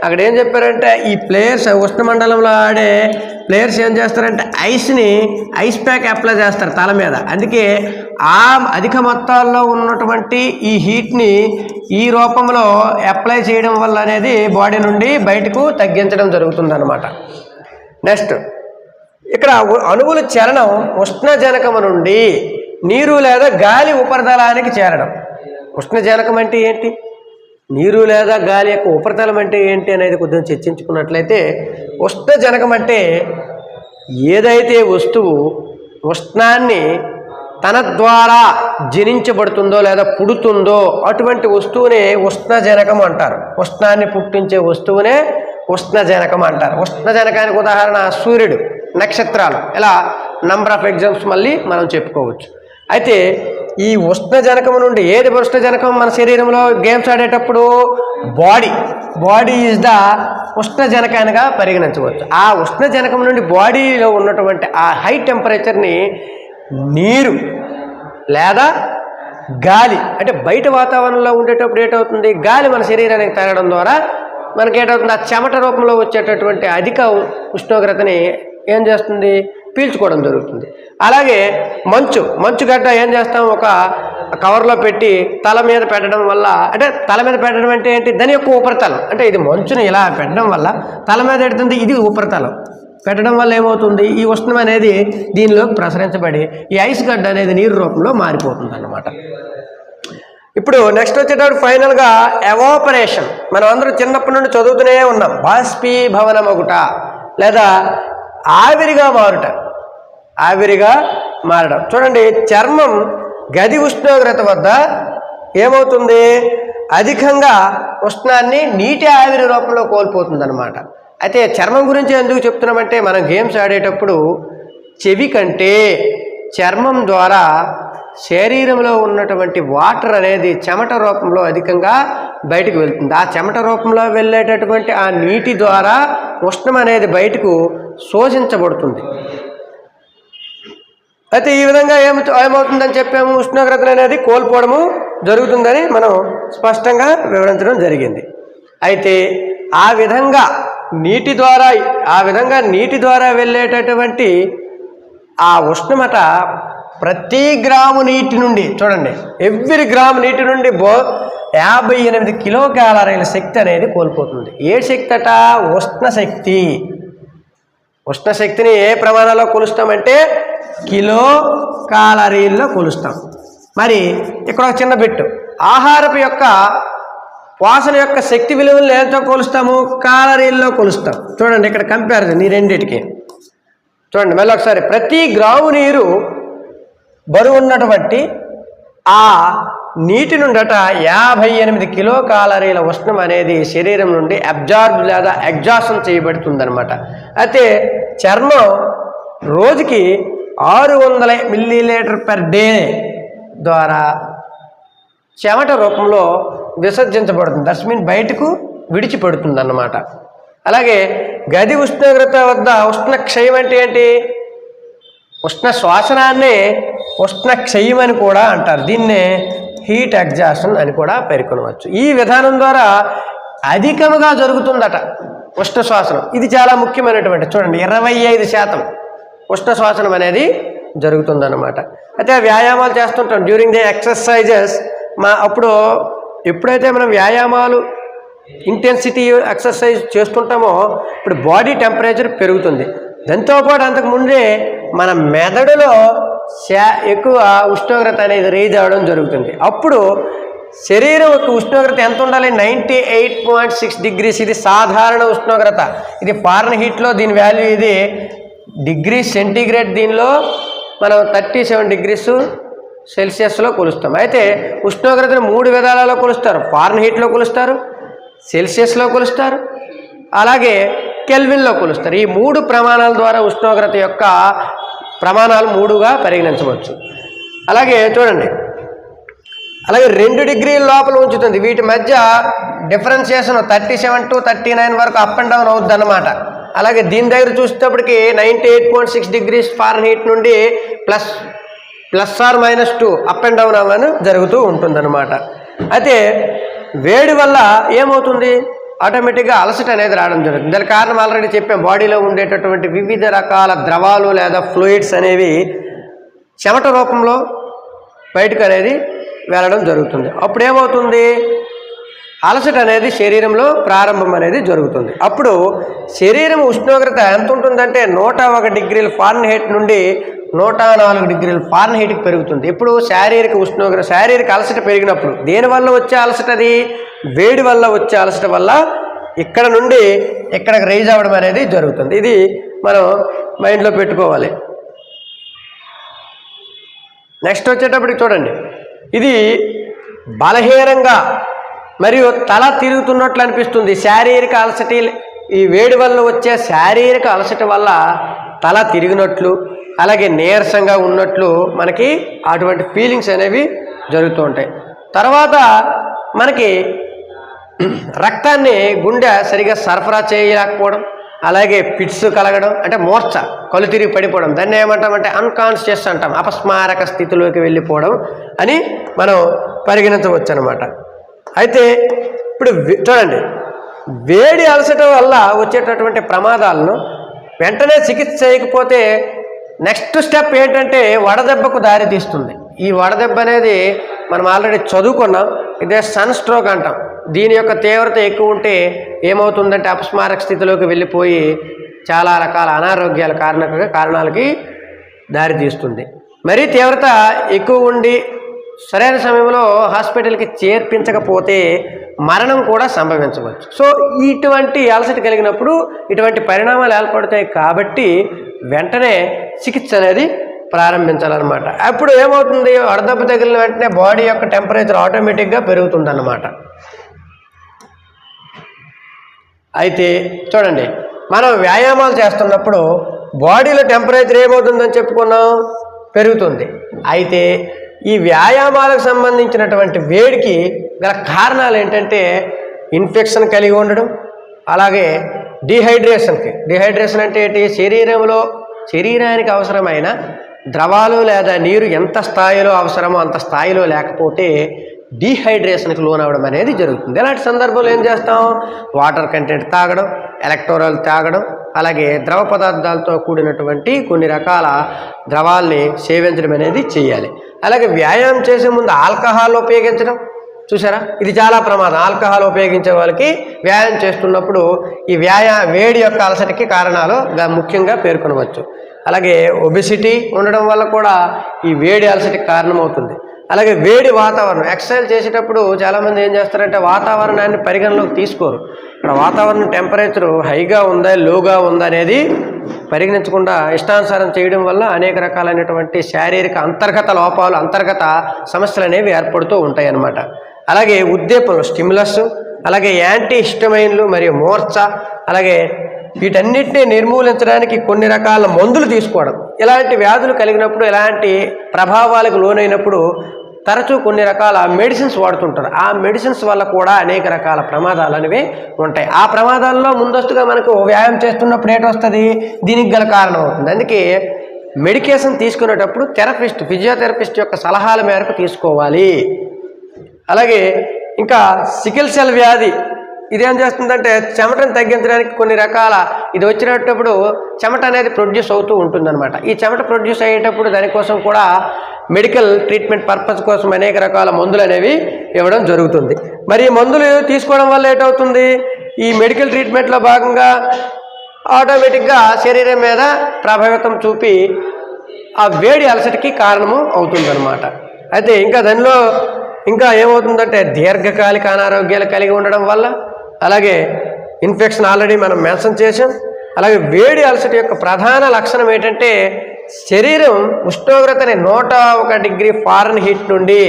అక్కడ ఏం చెప్పారంటే ఈ ప్లేయర్స్ ఉష్ణమండలంలో ఆడే ప్లేయర్స్ ఏం చేస్తారంటే ఐస్ ప్యాక్ అప్లై చేస్తారు తల మీద. అందుకే ఆ అధిక మొత్తాల్లో ఉన్నటువంటి ఈ హీట్ని ఈ రూపంలో అప్లై చేయడం వల్ల అనేది బాడీ నుండి బయటకు తగ్గించడం జరుగుతుంది అన్నమాట. నెక్స్ట్ ఇక్కడ అణువుల చలనం ఉష్ణజనకము నుండి నీరు లేదా గాలి ఉపరితలానికి చేరడం. ఉష్ణజనకం అంటే ఏంటి, నీరు లేదా గాలి యొక్క ఉపరితలం అంటే ఏంటి అనేది కొద్దిగా చర్చించుకున్నట్లయితే, ఉష్ణజనకం అంటే ఏదైతే వస్తువు ఉష్ణాన్ని తన ద్వారా జనించబడుతుందో లేదా పుడుతుందో అటువంటి వస్తువునే ఉష్ణజనకం అంటారు. ఉష్ణాన్ని పుట్టించే వస్తువునే ఉష్ణజనకం అంటారు. ఉష్ణజనకానికి ఉదాహరణ సూర్యుడు, నక్షత్రాలు, ఇలా నంబర్ ఆఫ్ ఎగ్జాంపుల్స్ మళ్ళీ మనం చెప్పుకోవచ్చు. అయితే ఈ ఉష్ణజనకం నుండి ఏది ఉష్ణజనకం మన శరీరంలో గేమ్స్ ఆడేటప్పుడు బాడీ ఈజ్ ద ఉష్ణజనకానిగా పరిగణించవచ్చు. ఆ ఉష్ణజనకం నుండి బాడీలో ఉన్నటువంటి ఆ హై టెంపరేచర్ని నీరు లేదా గాలి, అంటే బయట వాతావరణంలో ఉండేటప్పుడు ఏటవుతుంది, గాలి మన శరీరానికి తగలడం ద్వారా మనకేటవుతుంది, ఆ చెమట రూపంలో వచ్చేటటువంటి అధిక ఉష్ణోగ్రతని ఏం చేస్తుంది, పీల్చుకోవడం జరుగుతుంది. అలాగే మంచు గడ్డ ఏం చేస్తాం, ఒక కవర్లో పెట్టి తల మీద పెట్టడం వల్ల, అంటే తల మీద పెట్టడం అంటే ఏంటి, దాని యొక్క ఉపరితలం, అంటే ఇది మంచుని ఇలా పెట్టడం వల్ల తల మీద పెడుతుంది, ఇది ఉపరితలం. పెట్టడం వల్ల ఏమవుతుంది, ఈ ఉష్ణం అనేది దీనిలోకి ప్రసరించబడి ఈ ఐస్ గడ్డ అనేది నీరు రూపంలో మారిపోతుంది అన్నమాట. ఇప్పుడు నెక్స్ట్ వచ్చేటప్పుడు ఫైనల్గా ఎవాపరేషన్. మనం అందరూ చిన్నప్పటి నుండి చదువుతూనే ఉన్నాం, బాష్పీభవనమగుట లేదా ఆవిరిగా మారుట. ఆవిరిగా మారడం చూడండి, చర్మం గది ఉష్ణోగ్రత వద్ద ఏమవుతుంది, అధికంగా ఉష్ణాన్ని నీటి ఆవిరి రూపంలో కోల్పోతుంది అన్నమాట. అయితే చర్మం గురించి ఎందుకు చెప్తున్నామంటే, మనం గేమ్స్ ఆడేటప్పుడు చెవి కంటే చర్మం ద్వారా శరీరంలో ఉన్నటువంటి వాటర్ అనేది చెమట రూపంలో అధికంగా బయటకు వెళ్తుంది. ఆ చెమట రూపంలో వెళ్ళేటటువంటి ఆ నీటి ద్వారా ఉష్ణం అనేది బయటకు శోషించబడుతుంది. అయితే ఈ విధంగా ఏమవుతుందని చెప్పాము, ఉష్ణోగ్రత అనేది కోల్పోవడము జరుగుతుందని మనం స్పష్టంగా వివరించడం జరిగింది. అయితే ఆ విధంగా నీటి ద్వారా వెళ్ళేటటువంటి ఆ ఉష్ణమట ప్రతి గ్రాము నీటి నుండి చూడండి, ఎవ్రీ గ్రాము నీటి నుండి 58 కిలో క్యాలరీల శక్తి అనేది కోల్పోతుంది. ఏ శక్తి అట, ఉష్ణశక్తి. ఉష్ణశక్తిని ఏ ప్రమాణంలో కొలుస్తామంటే కిలో క్యాలరీల్లో కొలుస్తాం. మరి ఇక్కడ ఒక చిన్న బిట్టు, ఆహారపు యొక్క వాసన యొక్క శక్తి విలువలను ఎంతో కొలుస్తాము, క్యాలరీల్లో కొలుస్తాం. చూడండి ఇక్కడ కంపారిజన్ ఈ రెండింటికి చూడండి మళ్ళీ ఒకసారి. ప్రతి గ్రాము నీరు బరువు ఉన్నటువంటి ఆ నీటి నుండట 58 కిలో క్యాలరీల ఉష్ణం అనేది శరీరం నుండి అబ్జార్బ్ లేదా ఎగ్జాషన్ చేయబడుతుంది అనమాట. అయితే చర్మం రోజుకి 600 మిల్లీలీటర్ పర్ డే ద్వారా చెమట రూపంలో విసర్జించబడుతుంది. దట్స్ మీన్ బయటకు విడిచిపడుతుంది అన్నమాట. అలాగే గది ఉష్ణోగ్రత వద్ద ఉష్ణ క్షయం అంటే ఏంటి, ఉష్ణ శ్వాసనాన్ని ఉష్ణ క్షయం అని కూడా అంటారు. దీన్నే హీట్ ఎగ్జాషన్ అని కూడా పేర్కొనవచ్చు. ఈ విధానం ద్వారా అధికముగా జరుగుతుందట ఉష్ణ శ్వాసనం. ఇది చాలా ముఖ్యమైనటువంటి చూడండి, 25% ఉష్ణ శ్వాసనం అనేది జరుగుతుందన్నమాట. అయితే వ్యాయామాలు చేస్తుంటాం డ్యూరింగ్ ది ఎక్సర్సైజెస్. అప్పుడు ఎప్పుడైతే మనం వ్యాయామాలు ఇంటెన్సిటీ ఎక్సర్సైజ్ చేస్తుంటామో ఇప్పుడు బాడీ టెంపరేచర్ పెరుగుతుంది. దాంతోపాటు అంతకుముందే మన మెదడులో ఎక్కువ ఉష్ణోగ్రత అనేది రేజ్ అవ్వడం జరుగుతుంది. అప్పుడు శరీరం యొక్క ఉష్ణోగ్రత ఎంత ఉండాలి, 98.6 డిగ్రీస్. ఇది సాధారణ ఉష్ణోగ్రత. ఇది ఫారెన్హీట్లో దీని వాల్యూ ఇది డిగ్రీ సెంటీగ్రేడ్. దీనిలో మనం 37 డిగ్రీస్ సెల్సియస్లో కొలుస్తాం. అయితే ఉష్ణోగ్రతను 3 విధాలలో కొలుస్తారు. ఫారెన్హీట్లో కొలుస్తారు, సెల్సియస్లో కొలుస్తారు, అలాగే కెల్విన్లో కొలుస్తారు. ఈ 3 ప్రమాణాల ద్వారా ఉష్ణోగ్రత యొక్క ప్రమాణాలు 3గా పరిగణించవచ్చు. అలాగే చూడండి, అలాగే 2 డిగ్రీల లోపల ఉంచుతుంది. వీటి మధ్య డిఫరెన్షియేషన్ 37 to 39 వరకు అప్ అండ్ డౌన్ అవుద్ది అన్నమాట. అలాగే దీని దగ్గర చూసేటప్పటికి 98.6 డిగ్రీస్ ఫారెన్హీట్ నుండి +2 అప్ అండ్ డౌన్ అవ్వని జరుగుతూ ఉంటుందన్నమాట. అయితే వేడి వల్ల ఏమవుతుంది, ఆటోమేటిక్గా అలసట అనేది రావడం జరుగుతుంది. దానికి కారణం ఆల్రెడీ చెప్పాం, బాడీలో ఉండేటటువంటి వివిధ రకాల ద్రవాలు లేదా ఫ్లూయిడ్స్ అనేవి చెమట రూపంలో బయటకు అనేది వెళ్ళడం జరుగుతుంది. అప్పుడు ఏమవుతుంది, అలసట అనేది శరీరంలో ప్రారంభం అనేది జరుగుతుంది. అప్పుడు శరీరం ఉష్ణోగ్రత ఎంత ఉంటుందంటే 101 డిగ్రీల ఫారెన్హీట్ నుండి 104 డిగ్రీల ఫారెన్హీట్కి పెరుగుతుంది. ఇప్పుడు శారీరక అలసట పెరిగినప్పుడు దేనివల్ల వచ్చే అలసటది, వేడి వల్ల వచ్చే అలసట వల్ల ఇక్కడ నుండి ఇక్కడికి రైజ్ అవ్వడం అనేది జరుగుతుంది. ఇది మనం మైండ్లో పెట్టుకోవాలి. నెక్స్ట్ వచ్చేటప్పటికి చూడండి, ఇది బలహీనంగా మరియు తల తిరుగుతున్నట్లు అనిపిస్తుంది. శారీరక అలసట, ఈ వేడి వల్ల వచ్చే శారీరక అలసట వల్ల తల తిరిగినట్లు అలాగే నీరసంగా ఉన్నట్లు మనకి అటువంటి ఫీలింగ్స్ అనేవి జరుగుతూ ఉంటాయి. తర్వాత మనకి రక్తాన్ని గుండె సరిగా సరఫరా చేయలేకపోవడం, అలాగే పిట్స్ కలగడం అంటే మూర్ఛ, కళ్ళు తిరిగి పడిపోవడం, దాన్ని ఏమంటామంటే అన్కాన్షియస్ అంటాం, అపస్మారక స్థితిలోకి వెళ్ళిపోవడం అని మనం పరిగణించవచ్చు అన్నమాట. అయితే ఇప్పుడు చూడండి, వేడి అలసట వల్ల వచ్చేటటువంటి ప్రమాదాలను వెంటనే చికిత్స చేయకపోతే నెక్స్ట్ స్టెప్ ఏంటంటే వడదెబ్బకు దారి తీస్తుంది. ఈ వడదెబ్బ అనేది మనం ఆల్రెడీ చదువుకున్నాం, ఇదే సన్ స్ట్రోక్ అంటాం. దీని యొక్క తీవ్రత ఎక్కువ ఉంటే ఏమవుతుందంటే అపస్మారక స్థితిలోకి వెళ్ళిపోయి చాలా రకాల అనారోగ్యాల కారణాలకి దారితీస్తుంది. మరీ తీవ్రత ఎక్కువ ఉండి సరైన సమయంలో హాస్పిటల్కి చేర్పించకపోతే మరణం కూడా సంభవించవచ్చు. సో ఇటువంటి అలసట కలిగినప్పుడు ఇటువంటి పరిణామాలు ఏర్పడతాయి కాబట్టి వెంటనే చికిత్స అనేది ప్రారంభించాలన్నమాట. అప్పుడు ఏమవుతుంది, వడదెబ్బ తగిలిన వెంటనే బాడీ యొక్క టెంపరేచర్ ఆటోమేటిక్గా పెరుగుతుందన్నమాట. అయితే చూడండి, మనం వ్యాయామాలు చేస్తున్నప్పుడు బాడీలో టెంపరేచర్ ఏమవుతుందని చెప్పుకున్నాం, పెరుగుతుంది. అయితే ఈ వ్యాయామాలకు సంబంధించినటువంటి వేడికి గల కారణాలు ఏంటంటే ఇన్ఫెక్షన్ కలిగి ఉండడం, అలాగే డిహైడ్రేషన్ అంటే ఏంటి, శరీరానికి అవసరమైన ద్రవాలు లేదా నీరు ఎంత స్థాయిలో అవసరమో అంత స్థాయిలో లేకపోతే డీహైడ్రేషన్కి లోనవడం అనేది జరుగుతుంది. ఇలాంటి సందర్భంలో ఏం చేస్తాం, వాటర్ కంటెంట్ తాగడం, ఎలక్ట్రోల్ తాగడం, అలాగే ద్రవ పదార్థాలతో కూడినటువంటి కొన్ని రకాల ద్రవాల్ని సేవించడం అనేది చేయాలి. అలాగే వ్యాయామం చేసే ముందు ఆల్కహాల్ ఉపయోగించడం, చూసారా, ఇది చాలా ప్రమాదం. ఆల్కహాల్ ఉపయోగించే వాళ్ళకి వ్యాయామం చేస్తున్నప్పుడు ఈ వేడి యొక్క అలసటకి కారణాలు ముఖ్యంగా పేర్కొనవచ్చు. అలాగే ఒబెసిటీ ఉండడం వల్ల కూడా ఈ వేడి అలసటకి కారణమవుతుంది. అలాగే వేడి వాతావరణం, ఎక్సర్సైజ్ చేసేటప్పుడు చాలామంది ఏం చేస్తారంటే వాతావరణాన్ని పరిగణలోకి తీసుకోరు. ఇక్కడ వాతావరణం టెంపరేచరు హైగా ఉందా లోగా ఉందా అనేది పరిగణించకుండా ఇష్టానుసారం చేయడం వల్ల అనేక రకాలైనటువంటి శారీరక అంతర్గత లోపాలు, అంతర్గత సమస్యలు అనేవి ఏర్పడుతూ ఉంటాయి అన్నమాట. అలాగే ఉద్దీపనలు, స్టిమ్యులస్, అలాగే యాంటీ హిస్టమైన్లు మరియు మూర్ఛ, అలాగే వీటన్నిటిని నిర్మూలించడానికి కొన్ని రకాల మందులు తీసుకోవడం. ఇలాంటి వ్యాధులు కలిగినప్పుడు, ఇలాంటి ప్రభావాలకు లోనైనప్పుడు తరచూ కొన్ని రకాల మెడిసిన్స్ వాడుతుంటారు. ఆ మెడిసిన్స్ వల్ల కూడా అనేక రకాల ప్రమాదాలు అనేవి ఉంటాయి. ఆ ప్రమాదాల్లో ముందస్తుగా మనకు వ్యాయామం చేస్తున్నప్పుడు ఏంటొస్తుంది, దీనికి గల కారణం అవుతుంది. అందుకే మెడికేషన్ తీసుకునేటప్పుడు ఫిజియోథెరపిస్ట్ యొక్క సలహాల మేరకు తీసుకోవాలి. అలాగే ఇంకా సికిల్ సెల్ వ్యాధి, ఇదేం చేస్తుందంటే చెమటను తగ్గించడానికి కొన్ని రకాల ఇది వచ్చినప్పుడు చెమట అనేది ప్రొడ్యూస్ అవుతూ ఉంటుందన్నమాట. ఈ చెమట ప్రొడ్యూస్ అయ్యేటప్పుడు దానికోసం కూడా మెడికల్ ట్రీట్మెంట్ పర్పస్ కోసం అనేక రకాల మందులు అనేవి ఇవ్వడం జరుగుతుంది. మరి ఈ మందులు తీసుకోవడం వల్ల ఏంటవుతుంది, ఈ మెడికల్ ట్రీట్మెంట్లో భాగంగా ఆటోమేటిక్గా శరీరం మీద ప్రభావితం చూపి ఆ వేడి అలసటకి కారణము అవుతుందన్నమాట. అయితే దానిలో ఇంకా ఏమవుతుందంటే దీర్ఘకాలిక అనారోగ్యాలు కలిగి ఉండడం వల్ల, అలాగే ఇన్ఫెక్షన్ ఆల్రెడీ మనం మెన్షన్ చేసాం. అలాగే వేడి అలసట యొక్క ప్రధాన లక్షణం ఏంటంటే శరీరం ఉష్ణోగ్రతని 101 డిగ్రీ ఫారెన్హీట్ నుండి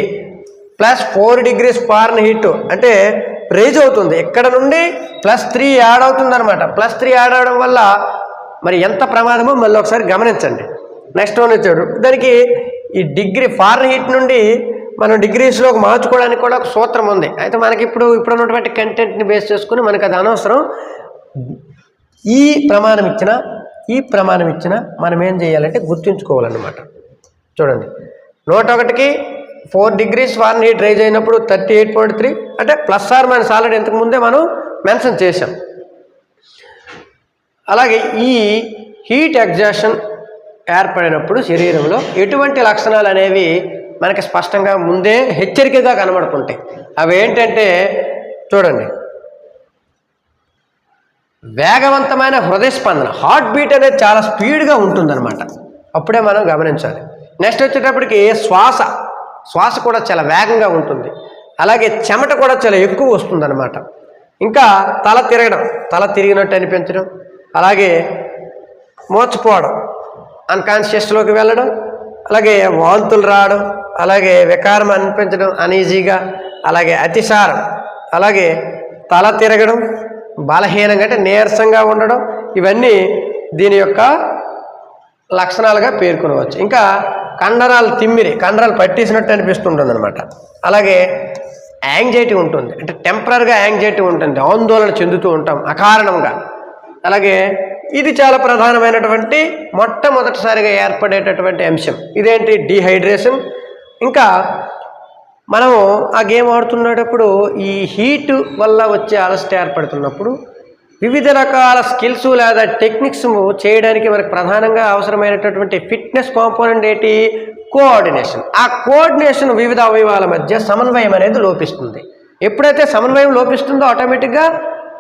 +4 డిగ్రీస్ ఫారెన్హీట్ అంటే రేజ్ అవుతుంది. ఇక్కడ నుండి +3 యాడ్ అవుతుంది అనమాట. +3 యాడ్ అవడం వల్ల మరి ఎంత ప్రమాదమో మళ్ళీ ఒకసారి గమనించండి. నెక్స్ట్ వన్ వచ్చాడు, దానికి ఈ డిగ్రీ ఫారెన్హీట్ నుండి మనం డిగ్రీస్లోకి మార్చుకోవడానికి కూడా ఒక సూత్రం ఉంది. అయితే మనకి ఇప్పుడు ఉన్నటువంటి కంటెంట్ని బేస్ చేసుకుని మనకు అది అనవసరం. ఈ ప్రమాణం ఇచ్చిన మనం ఏం చేయాలంటే గుర్తుంచుకోవాలన్నమాట. చూడండి, 101కి 4 డిగ్రీస్ ఫారెన్హీట్ రైజ్ అయినప్పుడు 38.3 అంటే ± ఆల్రెడీ ఇంతకు ముందే మనం మెన్షన్ చేసాం. అలాగే ఈ హీట్ ఎగ్జాషన్ ఏర్పడినప్పుడు శరీరంలో ఎటువంటి లక్షణాలు అనేవి మనకి స్పష్టంగా ముందే హెచ్చరికగా కనబడుతుంటాయి. అవి ఏంటంటే చూడండి, వేగవంతమైన హృదయ స్పందన, హార్ట్ బీట్ అనేది చాలా స్పీడ్గా ఉంటుందన్నమాట. అప్పుడే మనం గమనించాలి. నెక్స్ట్ వచ్చేటప్పటికి శ్వాస కూడా చాలా వేగంగా ఉంటుంది. అలాగే చెమట కూడా చాలా ఎక్కువ వస్తుందన్నమాట. ఇంకా తల తిరిగినట్టు అనిపించడం, అలాగే మోర్చిపోవడం, అన్కాన్షియస్లోకి వెళ్ళడం, అలాగే వాంతులు రావడం, అలాగే వికారం అనిపించడం అనీజీగా, అలాగే అతిసారం, అలాగే తల తిరగడం, బలహీనంగా అంటే నీరసంగా ఉండడం, ఇవన్నీ దీని యొక్క లక్షణాలుగా పేర్కొనవచ్చు. ఇంకా కండరాలు పట్టేసినట్టు అనిపిస్తుంటుంది అనమాట. అలాగే యాంగ్జైటీ ఉంటుంది, అంటే టెంపరరీగా యాంగ్జైటీ ఉంటుంది, ఆందోళన చెందుతూ ఉంటాం అకారణంగా. అలాగే ఇది చాలా ప్రధానమైనటువంటి మొట్టమొదటిసారిగా ఏర్పడేటటువంటి అంశం. ఇదేంటి, డీహైడ్రేషన్. ఇంకా మనము ఆ గేమ్ ఆడుతున్నప్పుడు ఈ హీట్ వల్ల వచ్చే అలసట ఏర్పడుతున్నప్పుడు వివిధ రకాల స్కిల్స్ లేదా టెక్నిక్స్ చేయడానికి మనకు ప్రధానంగా అవసరమైనటువంటి ఫిట్నెస్ కాంపోనెంట్ ఏంటి, కోఆర్డినేషన్. ఆ కోఆర్డినేషన్ వివిధ అవయవాల మధ్య సమన్వయం అనేది లోపిస్తుంది. ఎప్పుడైతే సమన్వయం లోపిస్తుందో ఆటోమేటిక్గా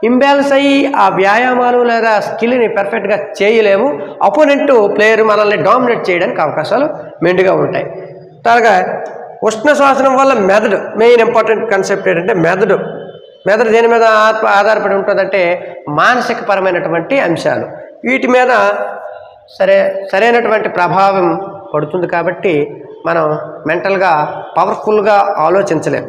ఇంబ్యాలెన్స్ అయ్యి ఆ వ్యాయామాలు లేదా స్కిల్ని పర్ఫెక్ట్గా చేయలేము. అపోనెంట్ ప్లేయర్ మనల్ని డామినేట్ చేయడానికి అవకాశాలు మెండుగా ఉంటాయి. త్వరగా ఉష్ణ శ్వాసనం వల్ల మెదడు మెయిన్ ఇంపార్టెంట్ కాన్సెప్ట్ ఏంటంటే మెదడు దేని మీద ఆధారపడి ఉంటుందంటే మానసిక పరమైనటువంటి అంశాలు. వీటి మీద సరైనటువంటి ప్రభావం పడుతుంది. కాబట్టి మనం మెంటల్గా పవర్ఫుల్గా ఆలోచించలేం.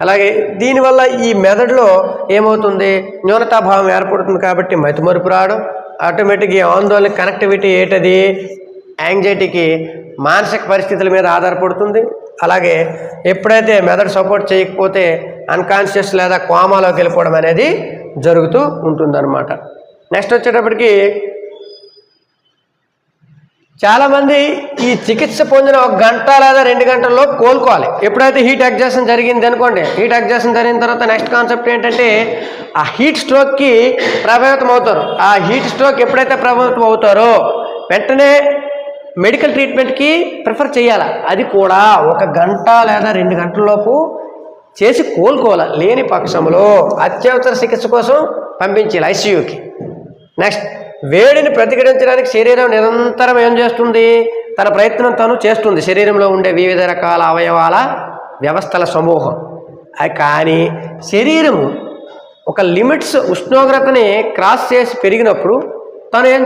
అలాగే దీనివల్ల ఈ మెదడులో ఏమవుతుంది, న్యూనతాభావం ఏర్పడుతుంది. కాబట్టి మతిమరుపు రావడం, ఆటోమేటిక్గా ఆందోళన కనెక్టివిటీ ఏంటది యాంగ్జైటీకి మానసిక పరిస్థితుల మీద ఆధారపడుతుంది. అలాగే ఎప్పుడైతే మెదడు సపోర్ట్ చేయకపోతే అన్కాన్షియస్ లేదా కోమాలోకి వెళ్ళిపోవడం అనేది జరుగుతూ ఉంటుందన్నమాట. నెక్స్ట్ వచ్చేటప్పటికి చాలామంది ఈ చికిత్స పొందిన 1 గంట లేదా 2 గంటల్లో కోలుకోవాలి. ఎప్పుడైతే హీట్ ఎగ్జాషన్ జరిగింది అనుకోండి, హీట్ ఎగ్జాషన్ జరిగిన తర్వాత నెక్స్ట్ కాన్సెప్ట్ ఏంటంటే ఆ హీట్ స్ట్రోక్కి ప్రభావితం అవుతారు. ఆ హీట్ స్ట్రోక్ ఎప్పుడైతే ప్రభావితం అవుతారో వెంటనే మెడికల్ ట్రీట్మెంట్కి ప్రిఫర్ చేయాలి. అది కూడా 1 గంట లేదా 2 గంటలలోపు చేసి కోలుకోవాలి. లేని పక్షంలో అత్యవసర చికిత్స కోసం పంపించాలి ఐసీయూకి. నెక్స్ట్ వేడిని ప్రతిఘటించడానికి శరీరం నిరంతరం ఏం చేస్తుంది, తన ప్రయత్నం తను చేస్తుంది. శరీరంలో ఉండే వివిధ రకాల అవయవాల వ్యవస్థల సమూహం. కానీ శరీరం ఒక లిమిట్స్ ఉష్ణోగ్రతని క్రాస్ చేసి పెరిగినప్పుడు తను ఏం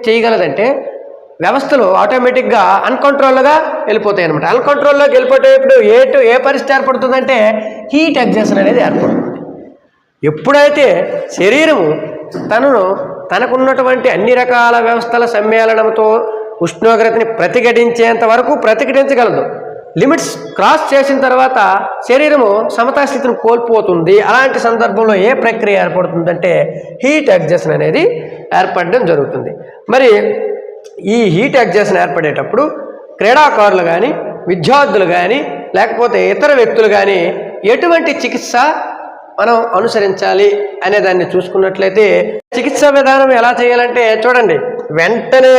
చేయగలదంటే వ్యవస్థలు ఆటోమేటిక్గా అన్కంట్రోల్గా వెళ్ళిపోతాయి అనమాట. అన్కంట్రోల్లోకి వెళ్ళిపోయేటప్పుడు ఏ పరిస్థితి ఏర్పడుతుందంటే హీట్ ఎగ్జాషన్ అనేది ఏర్పడుతుంది. ఎప్పుడైతే శరీరము తనకున్నటువంటి అన్ని రకాల వ్యవస్థల సమ్మేళనంతో ఉష్ణోగ్రతని ప్రతిఘటించేంత వరకు ప్రతిఘటించగలదు. లిమిట్స్ క్రాస్ చేసిన తర్వాత శరీరము సమతాస్థితిని కోల్పోతుంది. అలాంటి సందర్భంలో ఏ ప్రక్రియ ఏర్పడుతుందంటే హీట్ ఎగ్జాషన్ అనేది ఏర్పడడం జరుగుతుంది. మరి ఈ హీట్ ఎగ్జాషన్ ఏర్పడేటప్పుడు క్రీడాకారులు కానీ, విద్యార్థులు కానీ, లేకపోతే ఇతర వ్యక్తులు కానీ ఎటువంటి చికిత్స మనం అనుసరించాలి అనే దాన్ని చూసుకున్నట్లయితే చికిత్సా విధానం ఎలా చేయాలంటే చూడండి, వెంటనే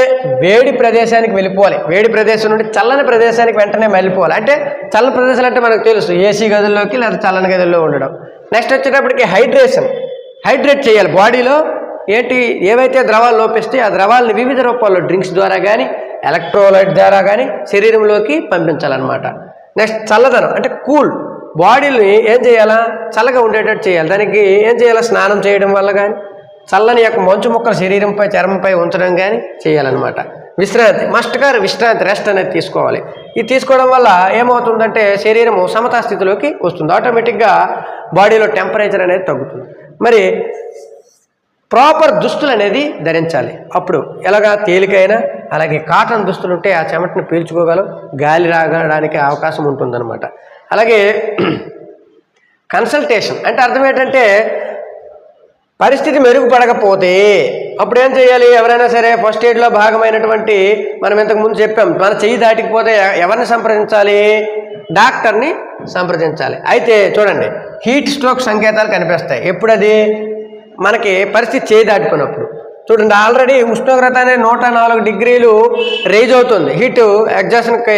వేడి ప్రదేశానికి వెళ్ళిపోవాలి. వేడి ప్రదేశం నుండి చల్లని ప్రదేశానికి వెంటనే వెళ్ళిపోవాలి. అంటే చల్లని ప్రదేశాలు అంటే మనకు తెలుసు, ఏసీ గదుల్లోకి లేదా చల్లని గదుల్లో ఉండడం. నెక్స్ట్ వచ్చేటప్పటికి హైడ్రేట్ చేయాలి. బాడీలో ఏవైతే ద్రవాలు లోపిస్తే ఆ ద్రవాలని వివిధ రూపాల్లో డ్రింక్స్ ద్వారా కానీ, ఎలక్ట్రోలైట్ ద్వారా కానీ శరీరంలోకి పంపించాలన్నమాట. నెక్స్ట్ చల్లదనం అంటే కూల్, బాడీని ఏం చేయాలా, చల్లగా ఉండేటట్టు చేయాలి. దానికి ఏం చేయాలా, స్నానం చేయడం వల్ల కానీ, చల్లని యొక్క మంచు ముక్కలు శరీరంపై చర్మంపై ఉంచడం కానీ చేయాలన్నమాట. విశ్రాంతి రెస్ట్ అనేది తీసుకోవాలి. ఇది తీసుకోవడం వల్ల ఏమవుతుందంటే శరీరము సమతాస్థితిలోకి వస్తుంది. ఆటోమేటిక్గా బాడీలో టెంపరేచర్ అనేది తగ్గుతుంది. మరి ప్రాపర్ దుస్తులు అనేది ధరించాలి. అప్పుడు ఎలాగా తేలికైన అలాగే కాటన్ దుస్తులు ఉంటే ఆ చెమటను పీల్చుకోగలం, గాలి రాగడానికి అవకాశం ఉంటుందన్నమాట. అలాగే కన్సల్టేషన్ అంటే అర్థం ఏంటంటే పరిస్థితి మెరుగుపడకపోతే అప్పుడు ఏం చేయాలి, ఎవరైనా సరే ఫస్ట్ ఎయిడ్లో భాగమైనటువంటి మనం ఇంతకుముందు చెప్పాం, మన చెయ్యి దాటికపోతే ఎవరిని సంప్రదించాలి, డాక్టర్ని సంప్రదించాలి. అయితే చూడండి, హీట్ స్ట్రోక్ సంకేతాలు కనిపిస్తాయి. ఎప్పుడది మనకి పరిస్థితి చేయి దాటుకున్నప్పుడు. చూడండి, ఆల్రెడీ ఉష్ణోగ్రత అనేది 104 డిగ్రీలు రేజ్ అవుతుంది హీట్ ఎగ్జాషన్కి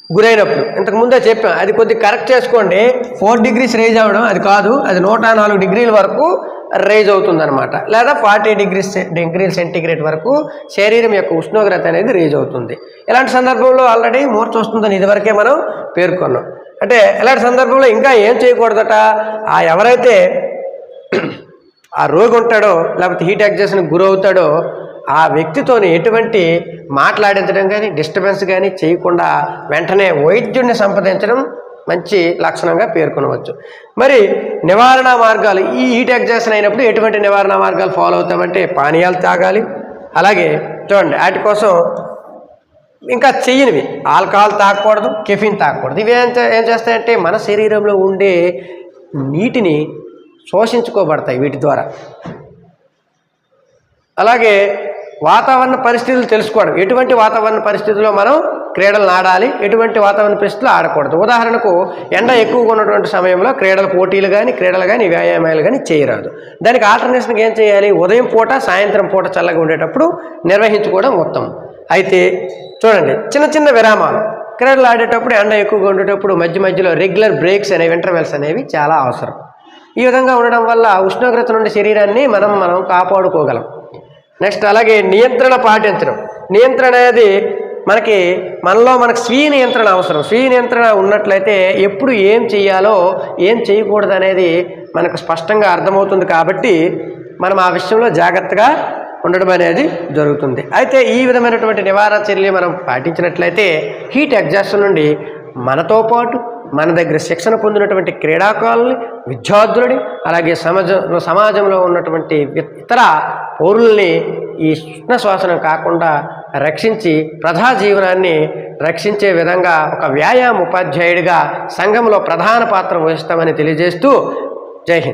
గురైనప్పుడు. ఇంతకుముందే చెప్పాం, అది కొద్దిగా కరెక్ట్ చేసుకోండి. 4 డిగ్రీస్ రేజ్ అవ్వడం అది కాదు, అది 104 డిగ్రీల వరకు రేజ్ అవుతుంది అనమాట. లేదా 40 డిగ్రీల సెంటీగ్రేడ్ వరకు శరీరం యొక్క ఉష్ణోగ్రత అనేది రేజ్ అవుతుంది. ఇలాంటి సందర్భంలో ఆల్రెడీ మూర్ఛ వస్తుందని ఇదివరకే మనం పేర్కొన్నాం. అంటే ఇలాంటి సందర్భంలో ఇంకా ఏం చేయకూడదట, ఎవరైతే ఆ రోగి ఉంటాడో లేకపోతే హీట్ ఎగ్జాషన్కి గురవుతాడో ఆ వ్యక్తితోని ఎటువంటి మాట్లాడించడం కానీ డిస్టర్బెన్స్ కానీ చేయకుండా వెంటనే వైద్యుడిని సంప్రదించడం మంచి లక్షణంగా పేర్కొనవచ్చు. మరి నివారణ మార్గాలు, ఈ హీట్ ఎగ్జాషన్ అయినప్పుడు ఎటువంటి నివారణ మార్గాలు ఫాలో అవుతామంటే పానీయాలు తాగాలి. అలాగే చూడండి, వాటి కోసం ఇంకా చెయ్యనివి ఆల్కహాల్ తాగకూడదు, కెఫిన్ తాగకూడదు. ఇవి ఏం చేస్తాయంటే మన శరీరంలో ఉండే నీటిని శోషించుకోబడతాయి వీటి ద్వారా. అలాగే వాతావరణ పరిస్థితులు తెలుసుకోవడం, ఎటువంటి వాతావరణ పరిస్థితుల్లో మనం క్రీడలు ఆడాలి, ఎటువంటి వాతావరణ పరిస్థితుల్లో ఆడకూడదు. ఉదాహరణకు ఎండ ఎక్కువగా ఉన్నటువంటి సమయంలో క్రీడలు కానీ వ్యాయామాలు కానీ చేయరాదు. దానికి ఆల్టర్నేషన్గా ఏం చేయాలి, ఉదయం పూట సాయంత్రం పూట చల్లగా ఉండేటప్పుడు నిర్వహించుకోవడం ఉత్తమం. అయితే చూడండి, చిన్న విరామాలు క్రీడలు ఆడేటప్పుడు ఎండ ఎక్కువగా ఉండేటప్పుడు మధ్యలో రెగ్యులర్ బ్రేక్స్ అనేవి, ఇంటర్వెల్స్ అనేవి చాలా అవసరం. ఈ విధంగా ఉండడం వల్ల ఉష్ణోగ్రత నుండి శరీరాన్ని మనం కాపాడుకోగలం. నెక్స్ట్ అలాగే నియంత్రణ పాటించడం. నియంత్రణ అనేది మనకు స్వీయ నియంత్రణ అవసరం. స్వీయ నియంత్రణ ఉన్నట్లయితే ఎప్పుడు ఏం చేయాలో ఏం చేయకూడదు అనేది మనకు స్పష్టంగా అర్థమవుతుంది. కాబట్టి మనం ఆ విషయంలో జాగ్రత్తగా ఉండడం అనేది జరుగుతుంది. అయితే ఈ విధమైనటువంటి నివారణ చర్యలు మనం పాటించినట్లయితే హీట్ ఎగ్జాస్షన్ నుండి మనతో పాటు మన దగ్గర శిక్షణ పొందినటువంటి క్రీడాకారుల్ని, విద్యార్థులని, అలాగే సమాజంలో ఉన్నటువంటి ఇతర పౌరుల్ని ఈ ఉష్ణ శ్వాసనం కాకుండా రక్షించి ప్రజా జీవనాన్ని రక్షించే విధంగా ఒక వ్యాయామ ఉపాధ్యాయుడిగా సంఘంలో ప్రధాన పాత్ర వహిస్తామని తెలియజేస్తూ జై హింద్.